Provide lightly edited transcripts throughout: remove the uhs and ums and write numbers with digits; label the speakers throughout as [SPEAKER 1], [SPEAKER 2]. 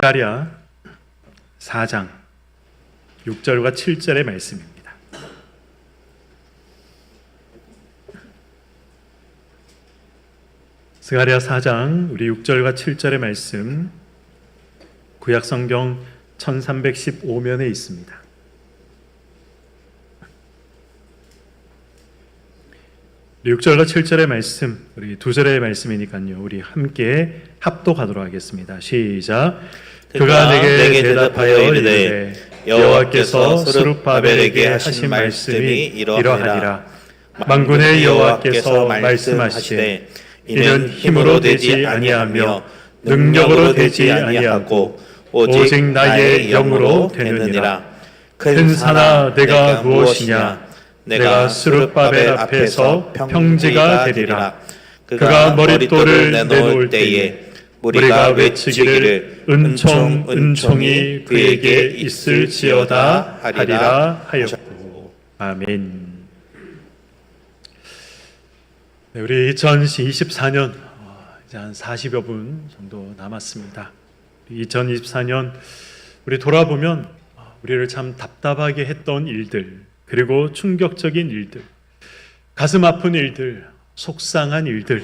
[SPEAKER 1] 스가랴 4장 6절과 7절의 말씀입니다. 스가랴 4장 우리 6절과 7절의 말씀 구약성경 1315면에 있습니다. 우리 6절과 7절의 말씀, 우리 두 절의 말씀이니까요. 우리 함께 합독하도록 하겠습니다. 시작. 그가 내게 대답하여 이르되 여호와께서 스룹바벨에게 하신 말씀이 이러하니라. 만군의 여호와께서 말씀하시되 이는 힘으로 되지 아니하며 능력으로 되지 아니하고 오직 나의 영으로 되느니라. 큰 산아 내가 무엇이냐? 내가 스룹바벨 앞에서 평지가 되리라. 그가 머릿돌을 내놓을 때에 우리가 외치기를 은총 은총이 그에게 있을지어다 하리라 하였고. 아멘. 네, 우리 2024년 이제 한 40여 분 정도 남았습니다. 2024년 우리 돌아보면 우리를 참 답답하게 했던 일들, 그리고 충격적인 일들, 가슴 아픈 일들, 속상한 일들,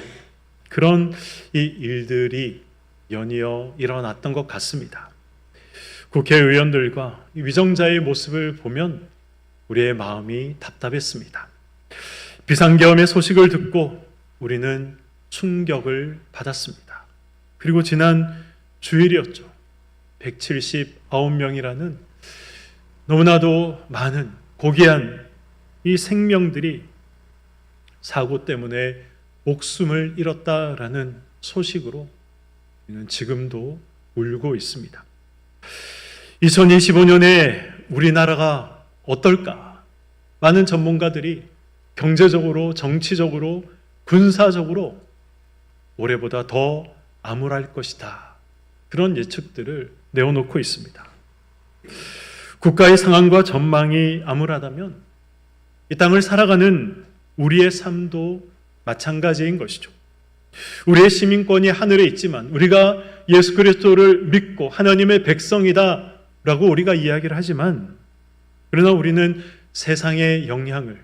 [SPEAKER 1] 그런 이 일들이 연이어 일어났던 것 같습니다. 국회의원들과 위정자의 모습을 보면 우리의 마음이 답답했습니다. 비상계엄의 소식을 듣고 우리는 충격을 받았습니다. 그리고 지난 주일이었죠. 179명이라는 너무나도 많은 고귀한 이 생명들이 사고 때문에 목숨을 잃었다라는 소식으로 우리는 지금도 울고 있습니다. 2025년에 우리나라가 어떨까? 많은 전문가들이 경제적으로, 정치적으로, 군사적으로 올해보다 더 암울할 것이다. 그런 예측들을 내어놓고 있습니다. 국가의 상황과 전망이 암울하다면 이 땅을 살아가는 우리의 삶도 마찬가지인 것이죠. 우리의 시민권이 하늘에 있지만 우리가 예수 그리스도를 믿고 하나님의 백성이다 라고 우리가 이야기를 하지만, 그러나 우리는 세상의 영향을,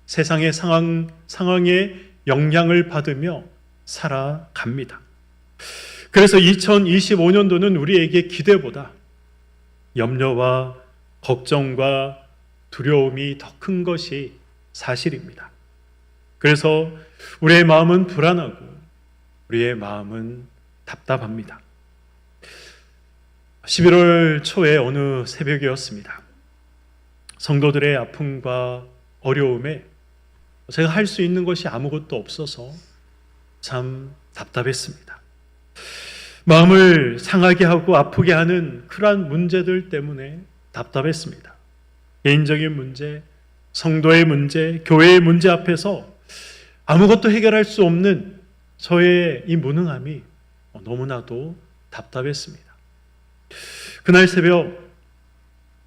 [SPEAKER 1] 세상의 상황에 영향을 받으며 살아갑니다. 그래서 2025년도는 우리에게 기대보다 염려와 걱정과 두려움이 더 큰 것이 사실입니다. 그래서 우리의 마음은 불안하고 우리의 마음은 답답합니다. 11월 초에 어느 새벽이었습니다. 성도들의 아픔과 어려움에 제가 할 수 있는 것이 아무것도 없어서 참 답답했습니다. 마음을 상하게 하고 아프게 하는 그러한 문제들 때문에 답답했습니다. 개인적인 문제, 성도의 문제, 교회의 문제 앞에서 아무것도 해결할 수 없는 저의 이 무능함이 너무나도 답답했습니다. 그날 새벽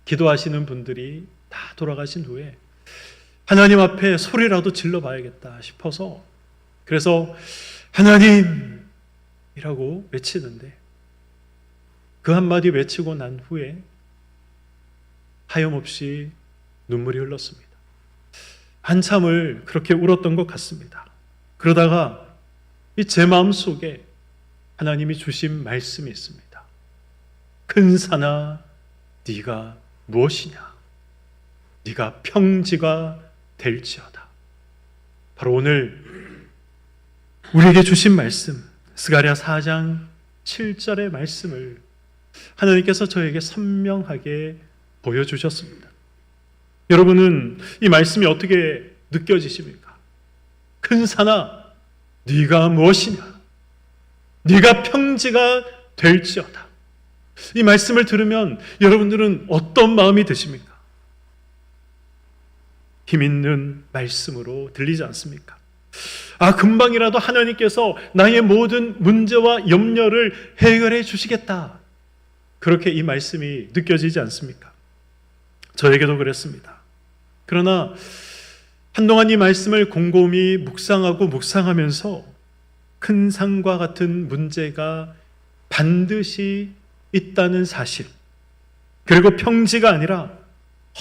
[SPEAKER 1] 기도하시는 분들이 다 돌아가신 후에 하나님 앞에 소리라도 질러봐야겠다 싶어서, 그래서 하나님이라고 외치는데 그 한마디 외치고 난 후에 하염없이 눈물이 흘렀습니다. 한참을 그렇게 울었던 것 같습니다. 그러다가 제 마음 속에 하나님이 주신 말씀이 있습니다. 큰 산아 네가 무엇이냐? 네가 평지가 될지어다. 바로 오늘 우리에게 주신 말씀, 스가랴 4장 7절의 말씀을 하나님께서 저에게 선명하게 보여주셨습니다. 여러분은 이 말씀이 어떻게 느껴지십니까? 큰 산아 네가 무엇이냐? 네가 평지가 될지어다. 이 말씀을 들으면 여러분들은 어떤 마음이 드십니까? 힘 있는 말씀으로 들리지 않습니까? 금방이라도 하나님께서 나의 모든 문제와 염려를 해결해 주시겠다. 그렇게 이 말씀이 느껴지지 않습니까? 저에게도 그랬습니다. 그러나 한동안 이 말씀을 곰곰이 묵상하면서 큰 산과 같은 문제가 반드시 있다는 사실, 그리고 평지가 아니라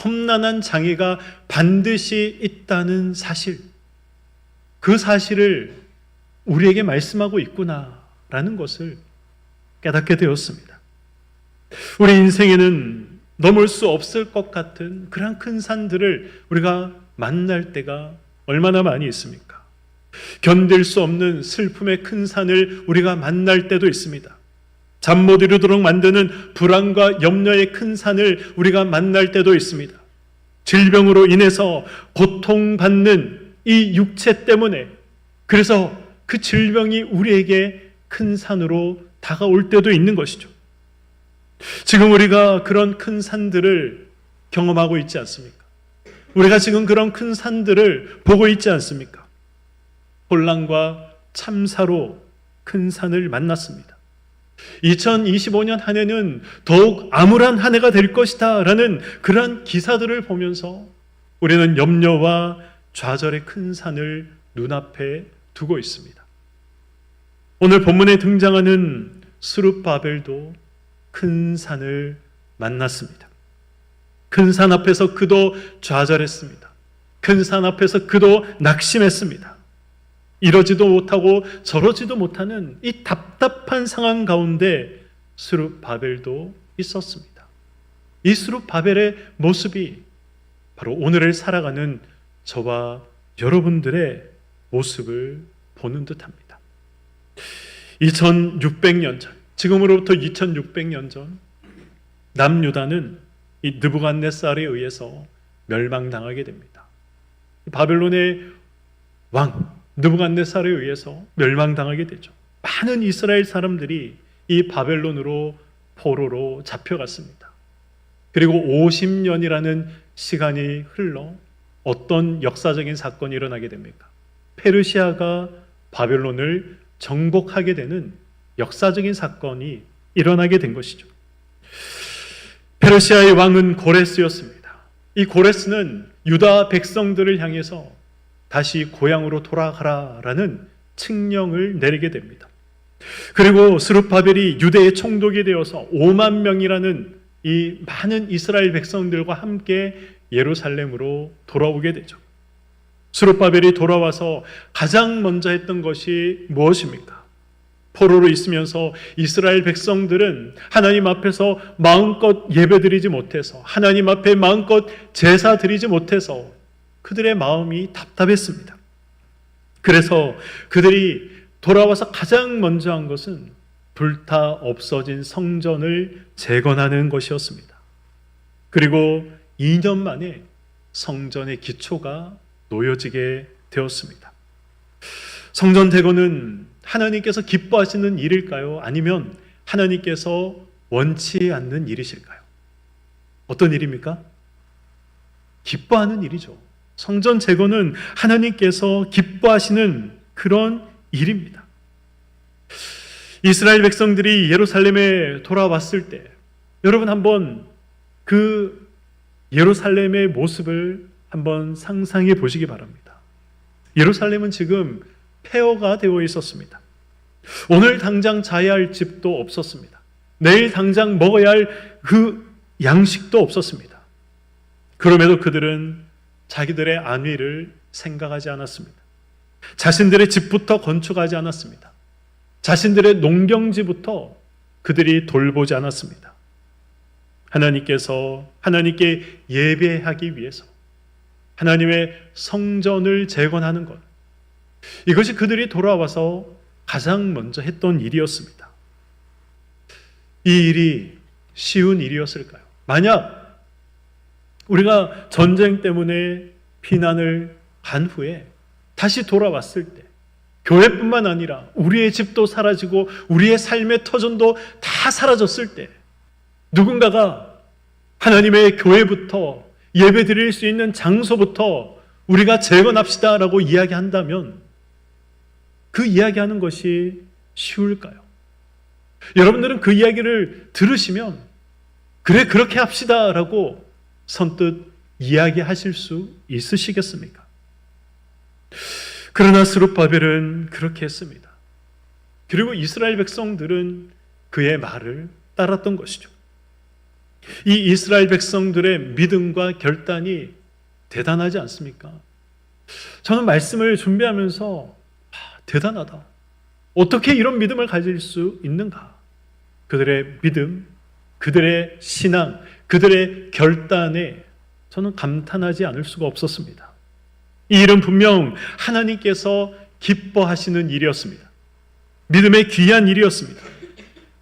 [SPEAKER 1] 험난한 장애가 반드시 있다는 사실, 그 사실을 우리에게 말씀하고 있구나라는 것을 깨닫게 되었습니다. 우리 인생에는 넘을 수 없을 것 같은 그런 큰 산들을 우리가 만날 때가 얼마나 많이 있습니까? 견딜 수 없는 슬픔의 큰 산을 우리가 만날 때도 있습니다. 잠 못 이루도록 만드는 불안과 염려의 큰 산을 우리가 만날 때도 있습니다. 질병으로 인해서 고통받는 이 육체 때문에, 그래서 그 질병이 우리에게 큰 산으로 다가올 때도 있는 것이죠. 지금 우리가 그런 큰 산들을 경험하고 있지 않습니까? 우리가 지금 그런 큰 산들을 보고 있지 않습니까? 혼란과 참사로 큰 산을 만났습니다. 2025년 한 해는 더욱 암울한 한 해가 될 것이다 라는 그러한 기사들을 보면서 우리는 염려와 좌절의 큰 산을 눈앞에 두고 있습니다. 오늘 본문에 등장하는 스룹바벨도 큰 산을 만났습니다. 큰 산 앞에서 그도 좌절했습니다. 큰 산 앞에서 그도 낙심했습니다. 이러지도 못하고 저러지도 못하는 이 답답한 상황 가운데 스룹바벨도 있었습니다. 이 스룹바벨의 모습이 바로 오늘을 살아가는 저와 여러분들의 모습을 보는 듯합니다. 2600년 전, 지금으로부터 2600년 전 남유다는 이 느부갓네살에 의해서 멸망당하게 됩니다. 바벨론의 왕 느부갓네살에 의해서 멸망당하게 되죠. 많은 이스라엘 사람들이 이 바벨론으로 포로로 잡혀갔습니다. 그리고 50년이라는 시간이 흘러 어떤 역사적인 사건이 일어나게 됩니까? 페르시아가 바벨론을 정복하게 되는 역사적인 사건이 일어나게 된 것이죠. 페르시아의 왕은 고레스였습니다. 이 고레스는 유다 백성들을 향해서 다시 고향으로 돌아가라라는 칙령을 내리게 됩니다. 그리고 스룹바벨이 유대의 총독이 되어서 5만 명이라는 이 많은 이스라엘 백성들과 함께 예루살렘으로 돌아오게 되죠. 스룹바벨이 돌아와서 가장 먼저 했던 것이 무엇입니까? 포로로 있으면서 이스라엘 백성들은 하나님 앞에서 마음껏 예배드리지 못해서, 하나님 앞에 마음껏 제사 드리지 못해서 그들의 마음이 답답했습니다. 그래서 그들이 돌아와서 가장 먼저 한 것은 불타 없어진 성전을 재건하는 것이었습니다. 그리고 2년 만에 성전의 기초가 놓여지게 되었습니다. 성전 재건은 하나님께서 기뻐하시는 일일까요? 아니면 하나님께서 원치 않는 일이실까요? 어떤 일입니까? 기뻐하는 일이죠. 성전 재건은 하나님께서 기뻐하시는 그런 일입니다. 이스라엘 백성들이 예루살렘에 돌아왔을 때 여러분 한번 그 예루살렘의 모습을 한번 상상해 보시기 바랍니다. 예루살렘은 지금 폐허가 되어 있었습니다. 오늘 당장 자야 할 집도 없었습니다. 내일 당장 먹어야 할 그 양식도 없었습니다. 그럼에도 그들은 자기들의 안위를 생각하지 않았습니다. 자신들의 집부터 건축하지 않았습니다. 자신들의 농경지부터 그들이 돌보지 않았습니다. 하나님께 예배하기 위해서 하나님의 성전을 재건하는 것, 이것이 그들이 돌아와서 가장 먼저 했던 일이었습니다. 이 일이 쉬운 일이었을까요? 만약 우리가 전쟁 때문에 피난을 간 후에 다시 돌아왔을 때 교회뿐만 아니라 우리의 집도 사라지고 우리의 삶의 터전도 다 사라졌을 때 누군가가 하나님의 교회부터 예배 드릴 수 있는 장소부터 우리가 재건합시다라고 이야기한다면 그 이야기하는 것이 쉬울까요? 여러분들은 그 이야기를 들으시면 그래 그렇게 합시다라고 선뜻 이야기하실 수 있으시겠습니까? 그러나 스룹바벨은 그렇게 했습니다. 그리고 이스라엘 백성들은 그의 말을 따랐던 것이죠. 이 이스라엘 백성들의 믿음과 결단이 대단하지 않습니까? 저는 말씀을 준비하면서 대단하다. 어떻게 이런 믿음을 가질 수 있는가? 그들의 믿음, 그들의 신앙, 그들의 결단에 저는 감탄하지 않을 수가 없었습니다. 이 일은 분명 하나님께서 기뻐하시는 일이었습니다. 믿음의 귀한 일이었습니다.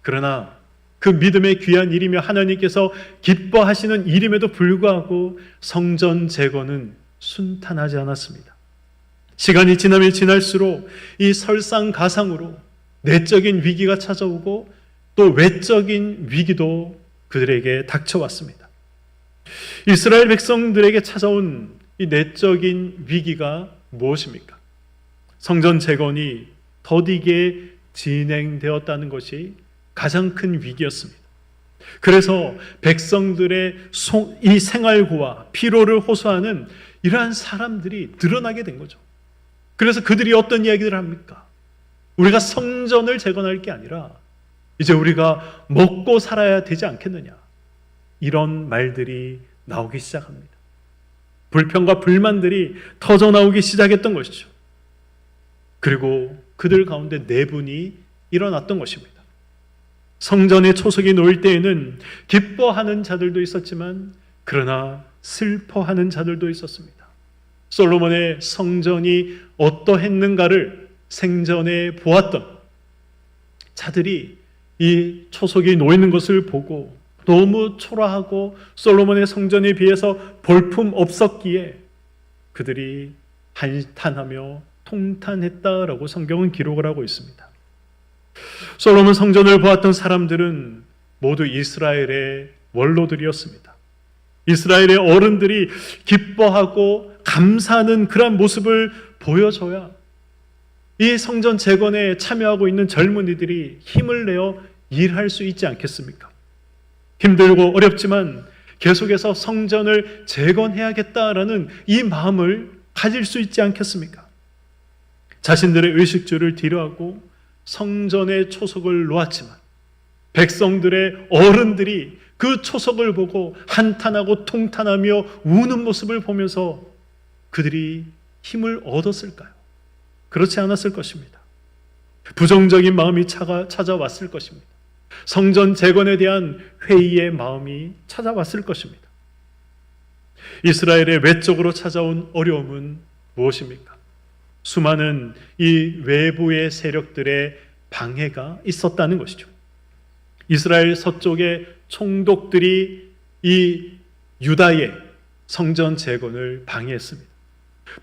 [SPEAKER 1] 그러나 그 믿음의 귀한 일이며 하나님께서 기뻐하시는 일임에도 불구하고 성전 재건은 순탄하지 않았습니다. 시간이 지나면 지날수록 이 설상가상으로 내적인 위기가 찾아오고 또 외적인 위기도 그들에게 닥쳐왔습니다. 이스라엘 백성들에게 찾아온 이 내적인 위기가 무엇입니까? 성전 재건이 더디게 진행되었다는 것이 가장 큰 위기였습니다. 그래서 백성들의 이 생활고와 피로를 호소하는 이러한 사람들이 늘어나게 된 거죠. 그래서 그들이 어떤 이야기를 합니까? 우리가 성전을 재건할 게 아니라 이제 우리가 먹고 살아야 되지 않겠느냐, 이런 말들이 나오기 시작합니다. 불평과 불만들이 터져 나오기 시작했던 것이죠. 그리고 그들 가운데 내분이 일어났던 것입니다. 성전의 초석이 놓일 때에는 기뻐하는 자들도 있었지만 그러나 슬퍼하는 자들도 있었습니다. 솔로몬의 성전이 어떠했는가를 생전에 보았던 자들이 이 초석이 놓이는 것을 보고 너무 초라하고 솔로몬의 성전에 비해서 볼품 없었기에 그들이 한탄하며 통탄했다라고 성경은 기록을 하고 있습니다. 솔로몬 성전을 보았던 사람들은 모두 이스라엘의 원로들이었습니다. 이스라엘의 어른들이 기뻐하고 감사하는 그런 모습을 보여줘야 이 성전 재건에 참여하고 있는 젊은이들이 힘을 내어 일할 수 있지 않겠습니까? 힘들고 어렵지만 계속해서 성전을 재건해야겠다라는 이 마음을 가질 수 있지 않겠습니까? 자신들의 의식주를 뒤로하고 성전의 초석을 놓았지만 백성들의 어른들이 그 초석을 보고 한탄하고 통탄하며 우는 모습을 보면서 그들이 힘을 얻었을까요? 그렇지 않았을 것입니다. 부정적인 마음이 찾아왔을 것입니다. 성전 재건에 대한 회의의 마음이 찾아왔을 것입니다. 이스라엘의 외적으로 찾아온 어려움은 무엇입니까? 수많은 이 외부의 세력들의 방해가 있었다는 것이죠. 이스라엘 서쪽의 총독들이 이 유다의 성전 재건을 방해했습니다.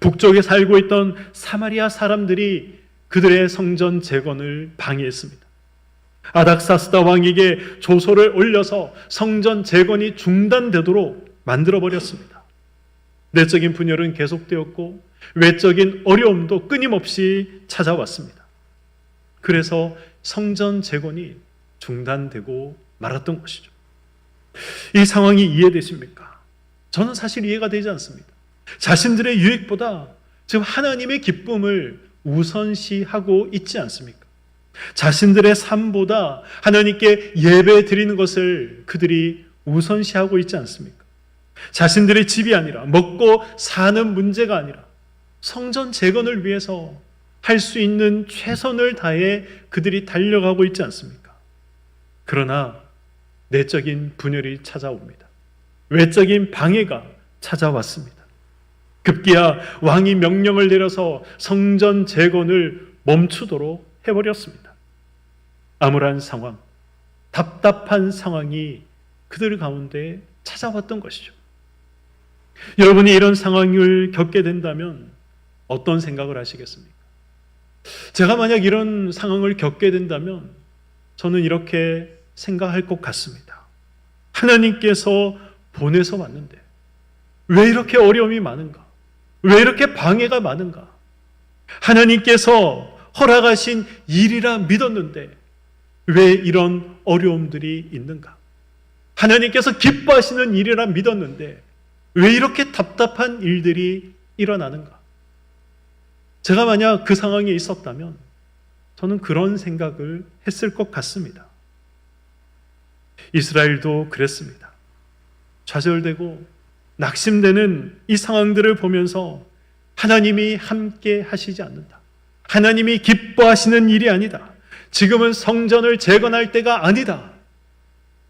[SPEAKER 1] 북쪽에 살고 있던 사마리아 사람들이 그들의 성전 재건을 방해했습니다. 아닥사스다 왕에게 조소를 올려서 성전 재건이 중단되도록 만들어버렸습니다. 내적인 분열은 계속되었고 외적인 어려움도 끊임없이 찾아왔습니다. 그래서 성전 재건이 중단되고 말았던 것이죠. 이 상황이 이해되십니까? 저는 사실 이해가 되지 않습니다. 자신들의 유익보다 지금 하나님의 기쁨을 우선시하고 있지 않습니까? 자신들의 삶보다 하나님께 예배 드리는 것을 그들이 우선시하고 있지 않습니까? 자신들의 집이 아니라 먹고 사는 문제가 아니라 성전 재건을 위해서 할 수 있는 최선을 다해 그들이 달려가고 있지 않습니까? 그러나 내적인 분열이 찾아옵니다. 외적인 방해가 찾아왔습니다. 급기야 왕이 명령을 내려서 성전 재건을 멈추도록 해버렸습니다. 암울한 상황, 답답한 상황이 그들 가운데 찾아왔던 것이죠. 여러분이 이런 상황을 겪게 된다면 어떤 생각을 하시겠습니까? 제가 만약 이런 상황을 겪게 된다면 저는 이렇게 생각할 것 같습니다. 하나님께서 보내서 왔는데 왜 이렇게 어려움이 많은가? 왜 이렇게 방해가 많은가? 하나님께서 허락하신 일이라 믿었는데 왜 이런 어려움들이 있는가? 하나님께서 기뻐하시는 일이라 믿었는데 왜 이렇게 답답한 일들이 일어나는가? 제가 만약 그 상황에 있었다면 저는 그런 생각을 했을 것 같습니다. 이스라엘도 그랬습니다. 좌절되고 낙심되는 이 상황들을 보면서 하나님이 함께 하시지 않는다. 하나님이 기뻐하시는 일이 아니다. 지금은 성전을 재건할 때가 아니다.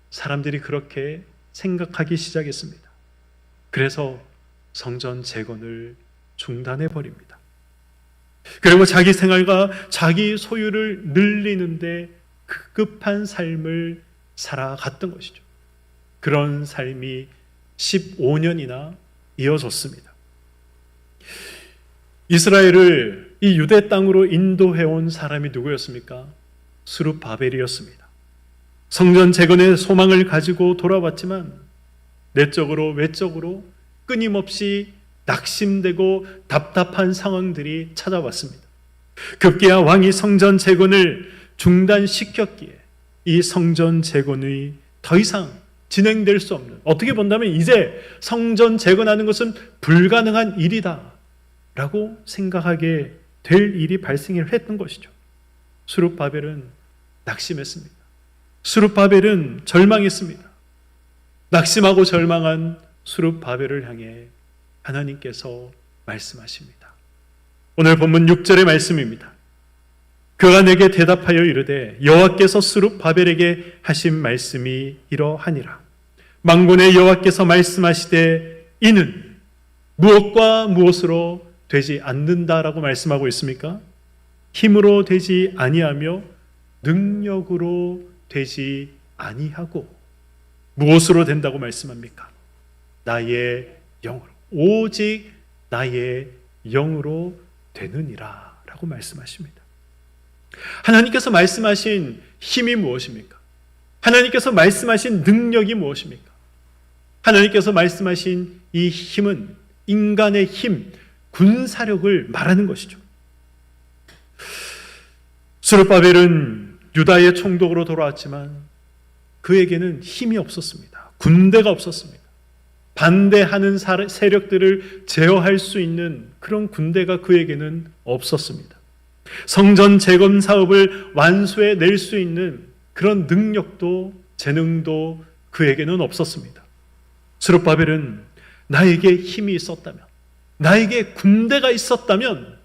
[SPEAKER 1] 사람들이 그렇게 생각하기 시작했습니다. 그래서 성전 재건을 중단해 버립니다. 그리고 자기 생활과 자기 소유를 늘리는데 급급한 삶을 살아갔던 것이죠. 그런 삶이 15년이나 이어졌습니다. 이스라엘을 이 유대 땅으로 인도해온 사람이 누구였습니까? 스룹바벨이었습니다. 성전 재건의 소망을 가지고 돌아왔지만 내적으로 외적으로 끊임없이 낙심되고 답답한 상황들이 찾아왔습니다. 급기야 왕이 성전 재건을 중단시켰기에 이 성전 재건이 더 이상 진행될 수 없는, 어떻게 본다면 이제 성전 재건하는 것은 불가능한 일이다 라고 생각하게 될 일이 발생했던 것이죠. 스룹바벨은 낙심했습니다. 스룹바벨은 절망했습니다. 낙심하고 절망한 스룹바벨을 향해 하나님께서 말씀하십니다. 오늘 본문 6절의 말씀입니다. 그가 내게 대답하여 이르되 여호와께서 스룹바벨에게 하신 말씀이 이러하니라. 만군의 여호와께서 말씀하시되 이는 무엇과 무엇으로 되지 않는다라고 말씀하고 있습니까? 힘으로 되지 아니하며 능력으로 되지 아니하고 무엇으로 된다고 말씀합니까? 나의 영으로, 오직 나의 영으로 되느니라 라고 말씀하십니다. 하나님께서 말씀하신 힘이 무엇입니까? 하나님께서 말씀하신 능력이 무엇입니까? 하나님께서 말씀하신 이 힘은 인간의 힘, 군사력을 말하는 것이죠. 스룹바벨은 유다의 총독으로 돌아왔지만 그에게는 힘이 없었습니다. 군대가 없었습니다. 반대하는 세력들을 제어할 수 있는 그런 군대가 그에게는 없었습니다. 성전 재건 사업을 완수해 낼 수 있는 그런 능력도 재능도 그에게는 없었습니다. 스룹바벨은 나에게 힘이 있었다면, 나에게 군대가 있었다면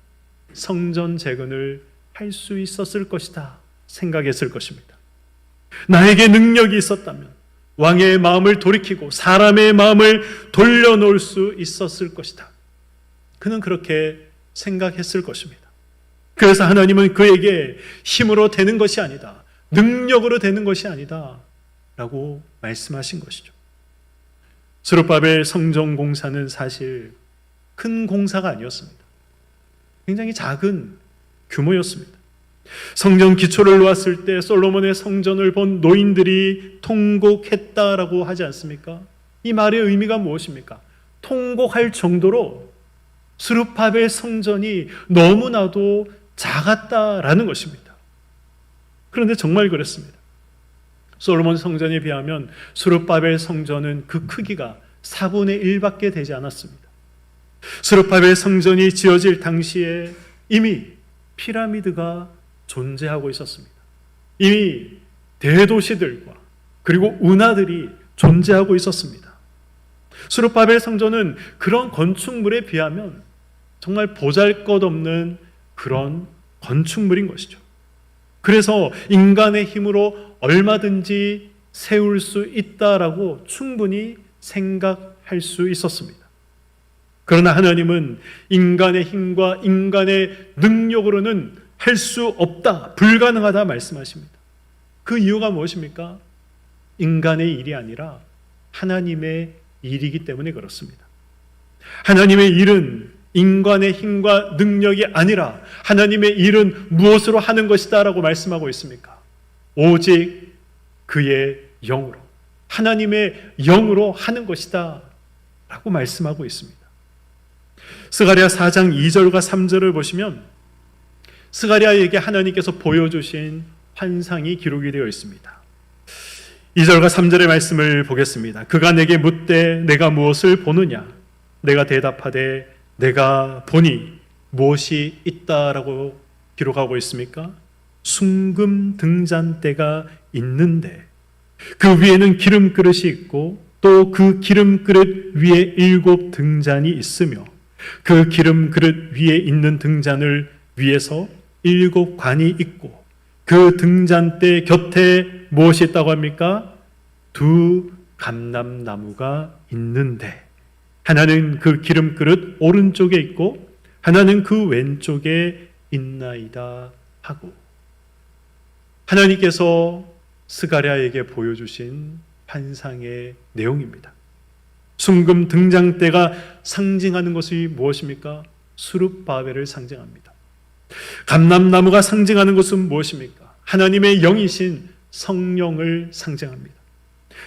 [SPEAKER 1] 성전 재건을 할 수 있었을 것이다 생각했을 것입니다. 나에게 능력이 있었다면 왕의 마음을 돌이키고 사람의 마음을 돌려놓을 수 있었을 것이다. 그는 그렇게 생각했을 것입니다. 그래서 하나님은 그에게 힘으로 되는 것이 아니다, 능력으로 되는 것이 아니다 라고 말씀하신 것이죠. 스룹바벨 성전 공사는 사실 큰 공사가 아니었습니다. 굉장히 작은 규모였습니다. 성전 기초를 놓았을 때 솔로몬의 성전을 본 노인들이 통곡했다라고 하지 않습니까? 이 말의 의미가 무엇입니까? 통곡할 정도로 스룹바벨 성전이 너무나도 작았다라는 것입니다. 그런데 정말 그랬습니다. 솔로몬 성전에 비하면 스룹바벨 성전은 그 크기가 4분의 1밖에 되지 않았습니다. 스룹바벨 성전이 지어질 당시에 이미 피라미드가 존재하고 있었습니다. 이미 대도시들과 그리고 운하들이 존재하고 있었습니다. 스룹바벨 성전은 그런 건축물에 비하면 정말 보잘것없는 그런 건축물인 것이죠. 그래서 인간의 힘으로 얼마든지 세울 수 있다라고 충분히 생각할 수 있었습니다. 그러나 하나님은 인간의 힘과 인간의 능력으로는 할 수 없다, 불가능하다 말씀하십니다. 그 이유가 무엇입니까? 인간의 일이 아니라 하나님의 일이기 때문에 그렇습니다. 하나님의 일은 인간의 힘과 능력이 아니라 하나님의 일은 무엇으로 하는 것이다 라고 말씀하고 있습니까? 오직 그의 영으로, 하나님의 영으로 하는 것이다 라고 말씀하고 있습니다. 스가랴 4장 2절과 3절을 보시면 스가랴에게 하나님께서 보여주신 환상이 기록이 되어 있습니다. 2절과 3절의 말씀을 보겠습니다. 그가 내게 묻되 내가 무엇을 보느냐? 내가 대답하되 내가 보니 무엇이 있다라고 기록하고 있습니까? 순금 등잔대가 있는데 그 위에는 기름 그릇이 있고 또 그 기름 그릇 위에 7 등잔이 있으며 그 기름 그릇 위에 있는 등잔을 위에서 7 관이 있고 그 등잔대 곁에 무엇이 있다고 합니까? 2 감람나무가 있는데 하나는 그 기름 그릇 오른쪽에 있고 하나는 그 왼쪽에 있나이다 하고, 하나님께서 스가랴에게 보여주신 환상의 내용입니다. 순금 등잔대가 상징하는 것이 무엇입니까? 수룹바벨을 상징합니다. 감람나무가 상징하는 것은 무엇입니까? 하나님의 영이신 성령을 상징합니다.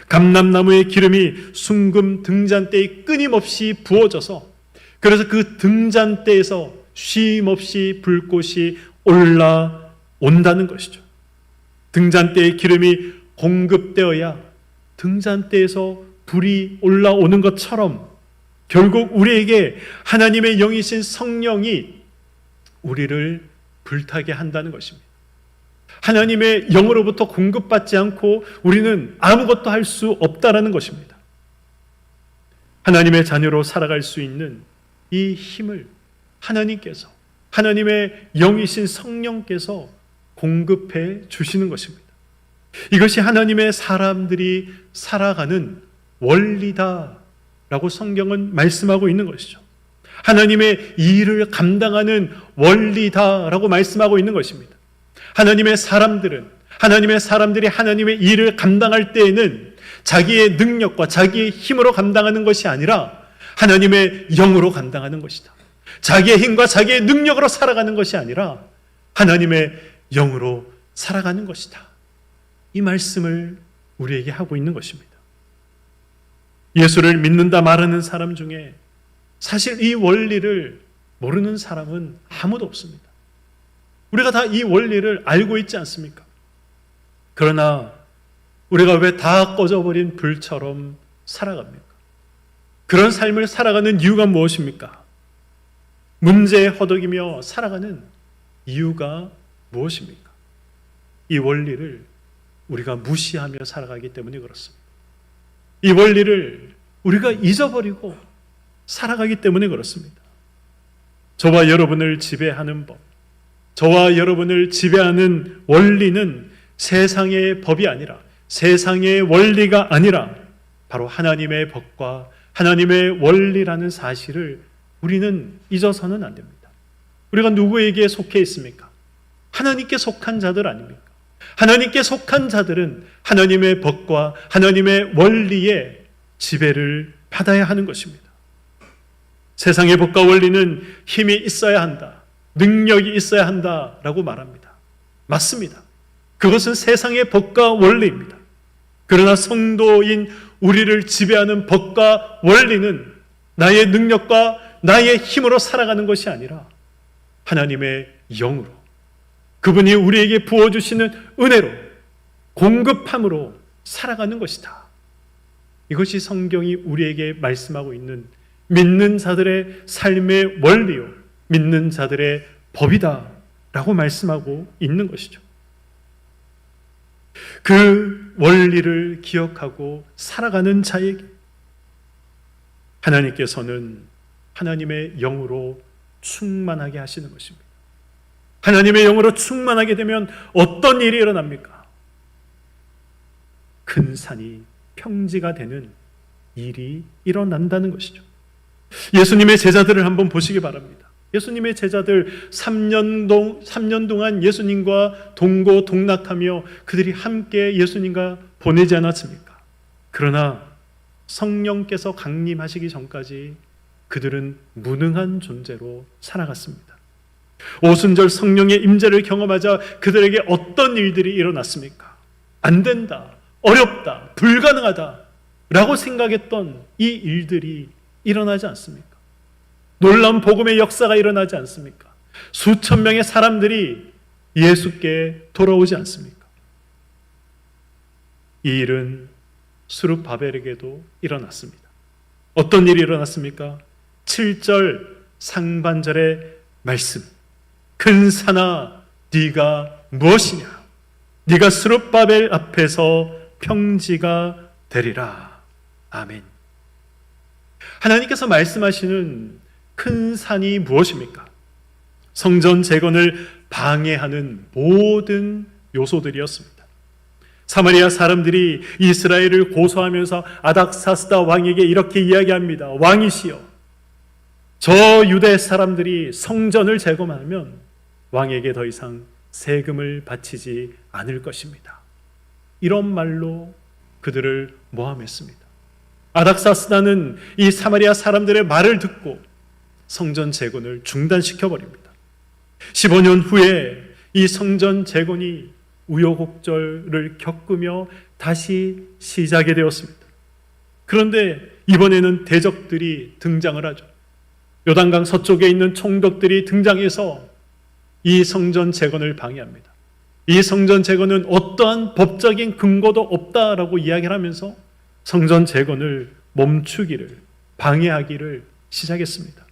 [SPEAKER 1] 감람나무의 기름이 순금 등잔대에 끊임없이 부어져서, 그래서 그 등잔대에서 쉼없이 불꽃이 올라온다는 것이죠. 등잔대의 기름이 공급되어야 등잔대에서 불이 올라오는 것처럼 결국 우리에게 하나님의 영이신 성령이 우리를 불타게 한다는 것입니다. 하나님의 영으로부터 공급받지 않고 우리는 아무것도 할 수 없다라는 것입니다. 하나님의 자녀로 살아갈 수 있는 이 힘을 하나님께서, 하나님의 영이신 성령께서 공급해 주시는 것입니다. 이것이 하나님의 사람들이 살아가는 원리다라고 성경은 말씀하고 있는 것이죠. 하나님의 일을 감당하는 원리다라고 말씀하고 있는 것입니다. 하나님의 사람들이 하나님의 일을 감당할 때에는 자기의 능력과 자기의 힘으로 감당하는 것이 아니라 하나님의 영으로 감당하는 것이다. 자기의 힘과 자기의 능력으로 살아가는 것이 아니라 하나님의 영으로 살아가는 것이다. 이 말씀을 우리에게 하고 있는 것입니다. 예수를 믿는다 말하는 사람 중에 사실 이 원리를 모르는 사람은 아무도 없습니다. 우리가 다 이 원리를 알고 있지 않습니까? 그러나 우리가 왜 다 꺼져버린 불처럼 살아갑니까? 그런 삶을 살아가는 이유가 무엇입니까? 문제에 허덕이며 살아가는 이유가 무엇입니까? 이 원리를 우리가 무시하며 살아가기 때문에 그렇습니다. 이 원리를 우리가 잊어버리고 살아가기 때문에 그렇습니다. 저와 여러분을 지배하는 법, 저와 여러분을 지배하는 원리는 세상의 법이 아니라, 세상의 원리가 아니라 바로 하나님의 법과 하나님의 원리라는 사실을 우리는 잊어서는 안 됩니다. 우리가 누구에게 속해 있습니까? 하나님께 속한 자들 아닙니까? 하나님께 속한 자들은 하나님의 법과 하나님의 원리에 지배를 받아야 하는 것입니다. 세상의 법과 원리는 힘이 있어야 한다, 능력이 있어야 한다라고 말합니다. 맞습니다. 그것은 세상의 법과 원리입니다. 그러나 성도인 우리를 지배하는 법과 원리는 나의 능력과 나의 힘으로 살아가는 것이 아니라 하나님의 영으로, 그분이 우리에게 부어주시는 은혜로, 공급함으로 살아가는 것이다. 이것이 성경이 우리에게 말씀하고 있는 믿는 자들의 삶의 원리요, 믿는 자들의 법이다 라고 말씀하고 있는 것이죠. 그 원리를 기억하고 살아가는 자에게 하나님께서는 하나님의 영으로 충만하게 하시는 것입니다. 하나님의 영으로 충만하게 되면 어떤 일이 일어납니까? 큰 산이 평지가 되는 일이 일어난다는 것이죠. 예수님의 제자들을 한번 보시기 바랍니다. 예수님의 제자들 3년 동안 예수님과 동고동락하며 그들이 함께 예수님과 보내지 않았습니까? 그러나 성령께서 강림하시기 전까지 그들은 무능한 존재로 살아갔습니다. 오순절 성령의 임재를 경험하자 그들에게 어떤 일들이 일어났습니까? 안 된다, 어렵다, 불가능하다 라고 생각했던 이 일들이 일어나지 않습니까? 놀라운 복음의 역사가 일어나지 않습니까? 수천 명의 사람들이 예수께 돌아오지 않습니까? 이 일은 수룹바벨에게도 일어났습니다. 어떤 일이 일어났습니까? 7절 상반절의 말씀, 큰 산아 네가 무엇이냐? 네가 수룹바벨 앞에서 평지가 되리라. 아멘. 하나님께서 말씀하시는 큰 산이 무엇입니까? 성전 재건을 방해하는 모든 요소들이었습니다. 사마리아 사람들이 이스라엘을 고소하면서 아닥사스다 왕에게 이렇게 이야기합니다. 왕이시여, 저 유대 사람들이 성전을 재건하면 왕에게 더 이상 세금을 바치지 않을 것입니다. 이런 말로 그들을 모함했습니다. 아닥사스다는 이 사마리아 사람들의 말을 듣고 성전 재건을 중단시켜버립니다. 15년 후에 이 성전 재건이 우여곡절을 겪으며 다시 시작이 되었습니다. 그런데 이번에는 대적들이 등장을 하죠. 요단강 서쪽에 있는 총독들이 등장해서 이 성전 재건을 방해합니다. 이 성전 재건은 어떠한 법적인 근거도 없다라고 이야기를 하면서 성전 재건을 멈추기를, 방해하기를 시작했습니다.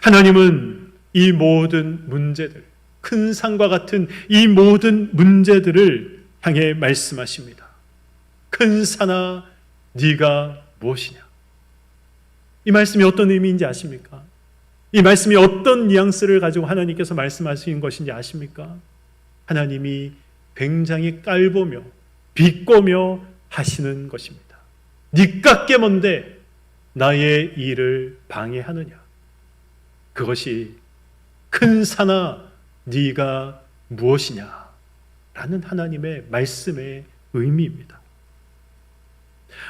[SPEAKER 1] 하나님은 이 모든 문제들, 큰 산과 같은 이 모든 문제들을 향해 말씀하십니다. 큰 산아, 네가 무엇이냐? 이 말씀이 어떤 의미인지 아십니까? 이 말씀이 어떤 뉘앙스를 가지고 하나님께서 말씀하신 것인지 아십니까? 하나님이 굉장히 깔보며 비꼬며 하시는 것입니다. 니깎게 뭔데 나의 일을 방해하느냐? 그것이 큰 산아 네가 무엇이냐? 라는 하나님의 말씀의 의미입니다.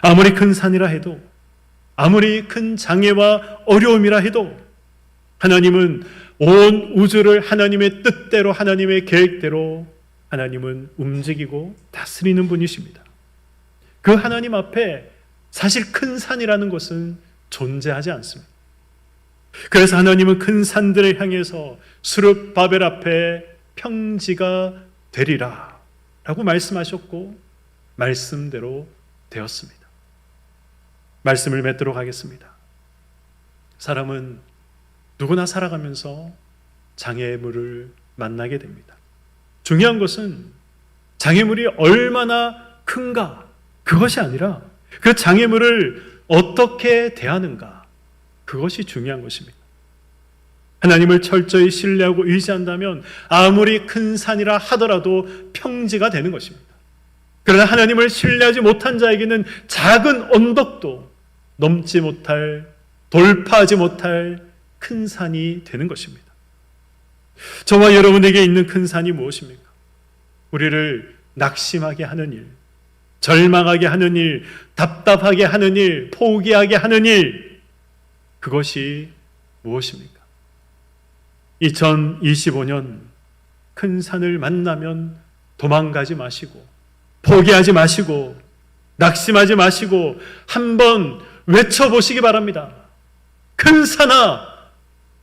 [SPEAKER 1] 아무리 큰 산이라 해도, 아무리 큰 장애와 어려움이라 해도 하나님은 온 우주를 하나님의 뜻대로, 하나님의 계획대로 하나님은 움직이고 다스리는 분이십니다. 그 하나님 앞에 사실 큰 산이라는 것은 존재하지 않습니다. 그래서 하나님은 큰 산들을 향해서 수르바벨 앞에 평지가 되리라 라고 말씀하셨고 말씀대로 되었습니다. 말씀을 맺도록 하겠습니다. 사람은 누구나 살아가면서 장애물을 만나게 됩니다. 중요한 것은 장애물이 얼마나 큰가, 그것이 아니라 그 장애물을 어떻게 대하는가, 그것이 중요한 것입니다. 하나님을 철저히 신뢰하고 의지한다면 아무리 큰 산이라 하더라도 평지가 되는 것입니다. 그러나 하나님을 신뢰하지 못한 자에게는 작은 언덕도 넘지 못할, 돌파하지 못할 큰 산이 되는 것입니다. 저와 여러분에게 있는 큰 산이 무엇입니까? 우리를 낙심하게 하는 일, 절망하게 하는 일, 답답하게 하는 일, 포기하게 하는 일, 그것이 무엇입니까? 2025년 큰 산을 만나면 도망가지 마시고, 포기하지 마시고, 낙심하지 마시고 한번 외쳐보시기 바랍니다. 큰 산아,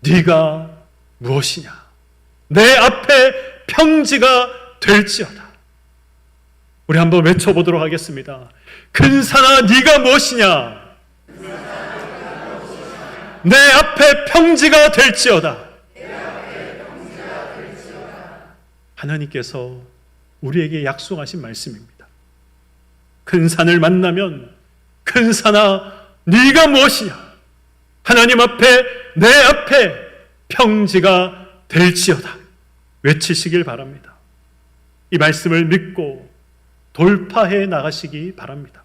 [SPEAKER 1] 네가 무엇이냐? 내 앞에 평지가 될지어다. 우리 한번 외쳐보도록 하겠습니다. 큰 산아, 네가 무엇이냐? 내 앞에 평지가 될지어다. 하나님께서 우리에게 약속하신 말씀입니다. 큰 산을 만나면 큰 산아, 네가 무엇이냐? 하나님 앞에, 내 앞에 평지가 될지어다. 외치시길 바랍니다. 이 말씀을 믿고 돌파해 나가시기 바랍니다.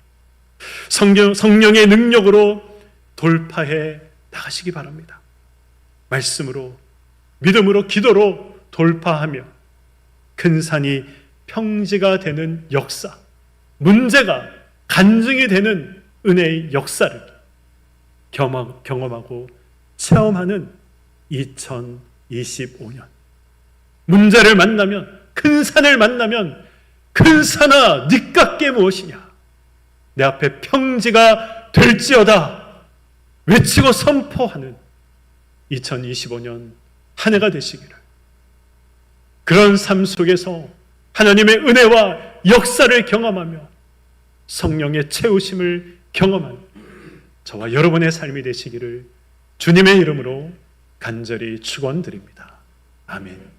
[SPEAKER 1] 성령의 능력으로 돌파해 나가시기 바랍니다. 말씀으로, 믿음으로, 기도로 돌파하며 큰 산이 평지가 되는 역사, 문제가 간증이 되는 은혜의 역사를 경험하고 체험하는 2025년. 문제를 만나면, 큰 산을 만나면 큰 산아, 네 깎게 무엇이냐? 내 앞에 평지가 될지어다 외치고 선포하는 2025년 한 해가 되시기를, 그런 삶 속에서 하나님의 은혜와 역사를 경험하며 성령의 채우심을 경험하는 저와 여러분의 삶이 되시기를 주님의 이름으로 간절히 축원드립니다. 아멘.